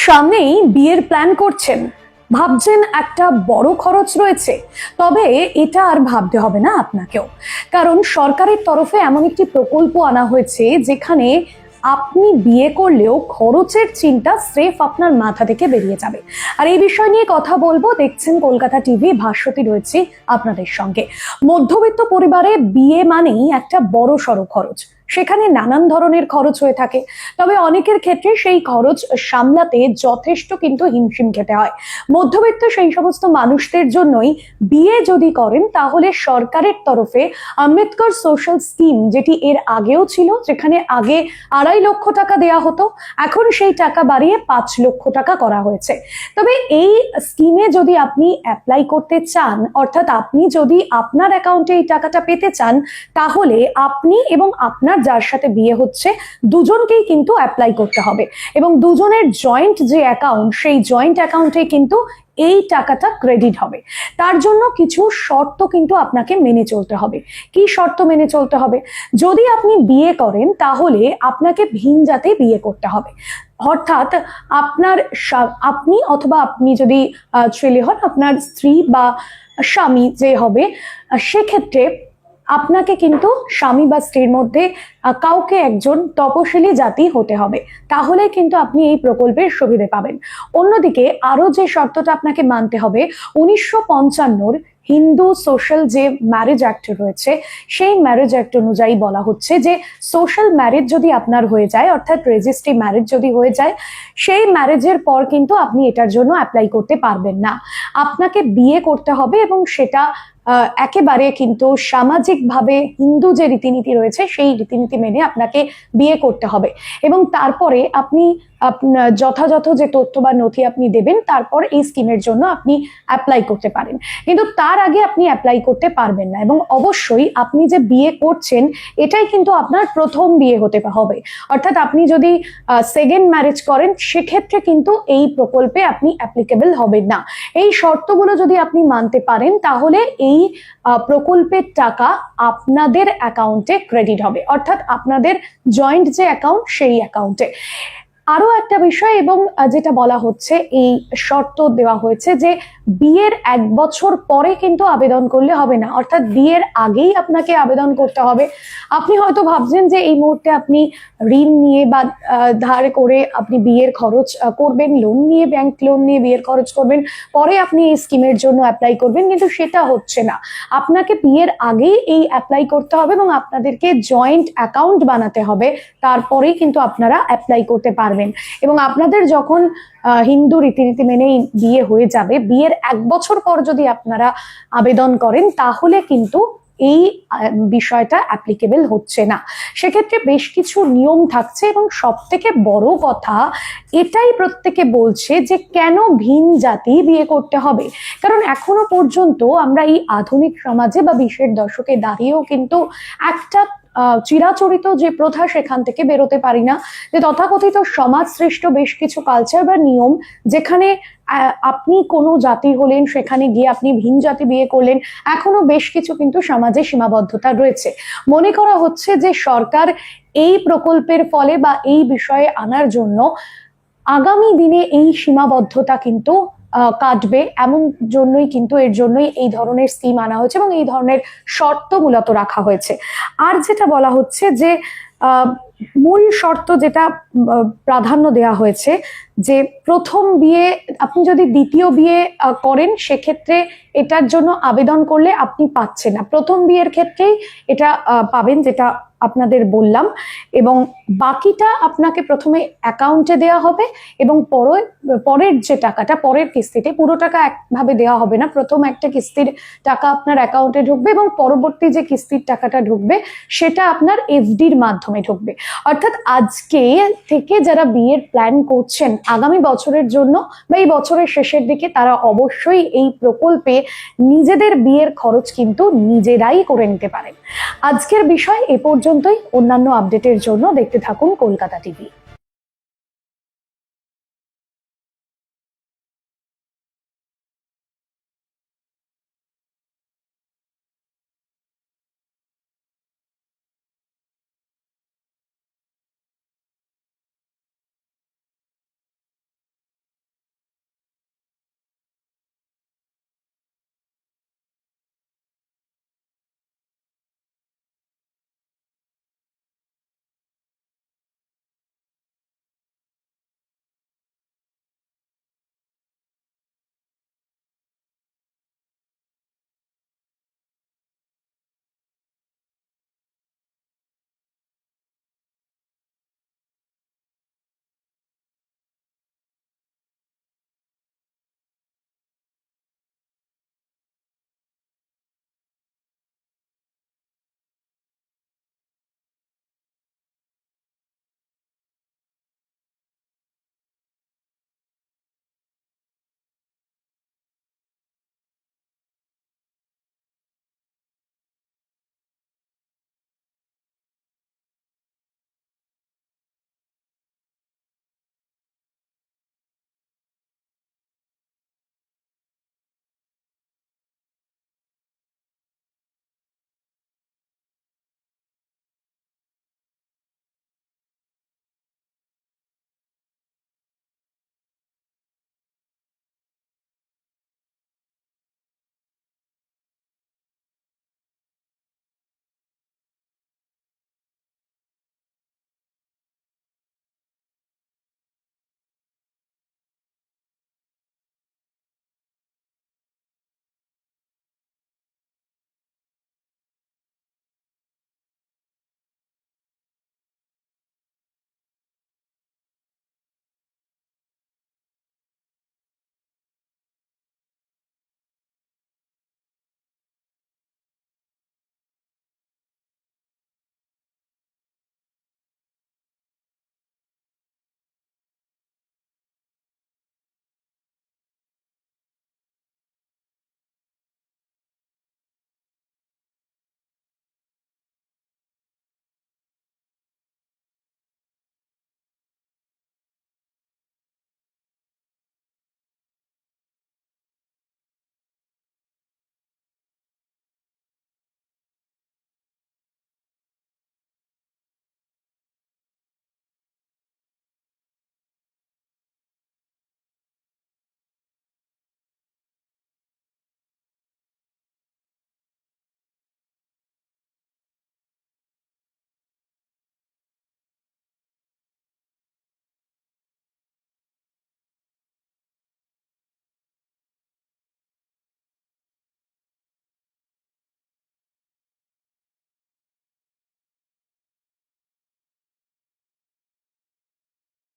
সামনেই বিয়ের প্ল্যান করছেন, ভাবছেন একটা বড় খরচ রয়েছে, তবে এটা আর ভাবতে হবে না আপনাকেও। কারণ সরকারের তরফে এমন একটি প্রকল্প আনা হয়েছে যেখানে আপনি বিয়ে করলেও খরচের চিন্তা স্রেফ আপনার মাথা থেকে বেরিয়ে যাবে। আর এই বিষয় নিয়ে কথা বলবো। দেখছেন কলকাতা টিভি, ভাস্বতী রয়েছে আপনাদের সঙ্গে। মধ্যবিত্ত পরিবারে বিয়ে মানেই একটা বড় সড়ো খরচ, সেখানে নানান ধরনের খরচ হয়ে থাকে। তবে অনেকের ক্ষেত্রে সেই খরচ সামলাতে যথেষ্ট কিন্তু হিমশিম খেতে হয়। মধ্যবিত্ত সেই সমস্ত মানুষদের জন্যই বিয়ে যদি করেন তাহলে সরকারের তরফে আম্বেদকর সোশ্যাল স্কিম, যেটি এর আগেও ছিল, যেখানে আগে 2.5 লক্ষ টাকা দেয়া হতো, এখন সেই টাকা বাড়িয়ে 5 লক্ষ টাকা করা হয়েছে। তবে এই স্কিমে যদি আপনি অ্যাপ্লাই করতে চান, অর্থাৎ আপনি যদি আপনার অ্যাকাউন্টে এই টাকাটা পেতে চান, তাহলে আপনি এবং আপনার যার সাথে বিয়ে হচ্ছে দুজনকেই কিন্তু অ্যাপ্লাই করতে হবে। এবং দুজনের জয়েন্ট যে অ্যাকাউন্ট, সেই জয়েন্ট অ্যাকাউন্টে কিন্তু এই টাকাটা ক্রেডিট হবে। তার জন্য কিছু শর্ত কিন্তু আপনাকে মেনে চলতে হবে। কি শর্ত মেনে চলতে হবে? যদি আপনি বিয়ে করেন তাহলে আপনাকে ভিন জাতে বিয়ে করতে হবে। অর্থাৎ আপনি অথবা আপনি যদি ছেলে হন, আপনার স্ত্রী বা স্বামী যে হবে, সেক্ষেত্রে আপনাকে কিন্তু স্বামী বা স্ত্রীর মধ্যে কাউকে একজন তপশিলি জাতি হতে হবে, তাহলে কিন্তু আপনি এই প্রকল্পের সুবিধা পাবেন। অন্যদিকে আরো যে শর্তটা আপনাকে মানতে হবে, 1955 হিন্দু সোশ্যাল যে ম্যারেজ অ্যাক্ট রয়েছে, সেই ম্যারেজ অ্যাক্ট অনুযায়ী বলা হচ্ছে যে সোশ্যাল ম্যারেজ যদি আপনার হয়ে যায়, অর্থাৎ রেজিস্ট্রি ম্যারেজ যদি হয়ে যায়, সেই ম্যারেজের পর কিন্তু আপনি এটার জন্য অ্যাপ্লাই করতে পারবেন না। আপনাকে বিয়ে করতে হবে এবং সেটা একেবারে কিন্তু সামাজিকভাবে হিন্দু যে রীতিনীতি রয়েছে সেই রীতিনীতি মেনে আপনাকে বিয়ে করতে হবে। এবং তারপরে আপনি যথাযথ যে তথ্য বা নথি আপনি দেবেন, তারপর এই স্কিমের জন্য আপনি অ্যাপ্লাই করতে পারেন। কিন্তু তার আগে আপনি অ্যাপ্লাই করতে পারবেন না। এবং অবশ্যই আপনি যে বিয়ে করছেন এটাই কিন্তু আপনার প্রথম বিয়ে হতে হবে। অর্থাৎ আপনি যদি সেকেন্ড ম্যারেজ করেন, সেক্ষেত্রে কিন্তু এই প্রকল্পে আপনি অ্যাপ্লিকেবল হবেন না। এই শর্তগুলো যদি আপনি মানতে পারেন তাহলে এই প্রকল্পের টাকা আপনাদের অ্যাকাউন্টে ক্রেডিট হবে, অর্থাৎ আপনাদের জয়েন্ট যে অ্যাকাউন্ট সেই অ্যাকাউন্টে। আরো একটা বিষয়, এবং যেটা বলা হচ্ছে, এই শর্ত দেওয়া হয়েছে যে বিয়ের 1 বছর পরে কিন্তু আবেদন করলে হবে না, অর্থাৎ বিয়ের আগেই আপনাকে আবেদন করতে হবে। আপনি হয়তো ভাবছেন যে এই মুহূর্তে আপনি ঋণ নিয়ে বা ধার করে আপনি বিয়ের খরচ করবেন, লোন নিয়ে, ব্যাংক লোন নিয়ে বিয়ের খরচ করবেন, পরে আপনি এই স্কিমের জন্য অ্যাপ্লাই করবেন, কিন্তু সেটা হচ্ছে না। আপনাকে বিয়ের আগেই এই অ্যাপ্লাই করতে হবে এবং আপনাদেরকে জয়েন্ট অ্যাকাউন্ট বানাতে হবে, তারপরেই কিন্তু আপনারা অ্যাপ্লাই করতে পারবেন। এবং আপনাদের যখন হিন্দু রীতিনীতি মেনেই বিয়ে হয়ে যাবে, বিয়ের 1 বছর পর যদি আপনারা আবেদন করেন তাহলে কিন্তু এই বিষয়টা অ্যাপ্লিকেবল হচ্ছে না। সেক্ষেত্রে বেশ কিছু নিয়ম থাকছে এবং সব থেকে বড় কথা এটাই প্রত্যেকে বলছে যে কেন ভিন জাতি বিয়ে করতে হবে। কারণ এখনো পর্যন্ত আমরা এই আধুনিক সমাজে বা 20-এর দশকে দাঁড়িয়েও কিন্তু একটা চিরাচরিত যে প্রথা, সেখান থেকে বেরোতে পারি না, যে তথাকথিত সমাজ সৃষ্ট বেশ কিছু কালচার বা নিয়ম, যেখানে আপনি কোনো জাতি হলেন, সেখানে গিয়ে আপনি ভিন জাতি বিয়ে করলেন, এখনো বেশ কিছু কিন্তু সমাজে সীমাবদ্ধতা রয়েছে। মনে করা হচ্ছে যে সরকার এই প্রকল্পের ফলে বা এই বিষয়ে আনার জন্য আগামী দিনে এই সীমাবদ্ধতা কিন্তু কাটবে, এমন জন্যই কিন্তু এর জন্যই এই ধরনের স্কিম আনা হয়েছে এবং এই ধরনের শর্ত মূলত রাখা হয়েছে। আর যেটা বলা হচ্ছে যে মূল শর্ত যেটা প্রাধান্য দেওয়া হয়েছে, যে প্রথম বিয়ে, আপনি যদি দ্বিতীয় বিয়ে করেন সেক্ষেত্রে এটার জন্য আবেদন করলে আপনি পাচ্ছেন না, প্রথম বিয়ের ক্ষেত্রেই এটা পাবেন, যেটা আপনাদের বললাম। এবং বাকিটা আপনাকে প্রথমে অ্যাকাউন্টে দেওয়া হবে এবং পরের যে টাকাটা, পরের কিস্তিতে, পুরো টাকা একভাবে দেওয়া হবে না। প্রথম একটা কিস্তির টাকা আপনার অ্যাকাউন্টে ঢুকবে এবং পরবর্তী যে কিস্তির টাকাটা ঢুকবে সেটা আপনার এফডির মাধ্যমে ঢুকবে। অর্থাৎ আজকে থেকে যারা বিয়ের প্ল্যান করছেন আগামী বছরের জন্য বা এই বছরের শেষের দিকে, তারা অবশ্যই এই প্রকল্পে নিজেদের বিয়ের খরচ কিন্তু নিজেরাই করে নিতে পারেন। আজকের বিষয় এ পর্যন্তই। অন্যান্য আপডেটের জন্য দেখতে থাকুন কলকাতা টিভি।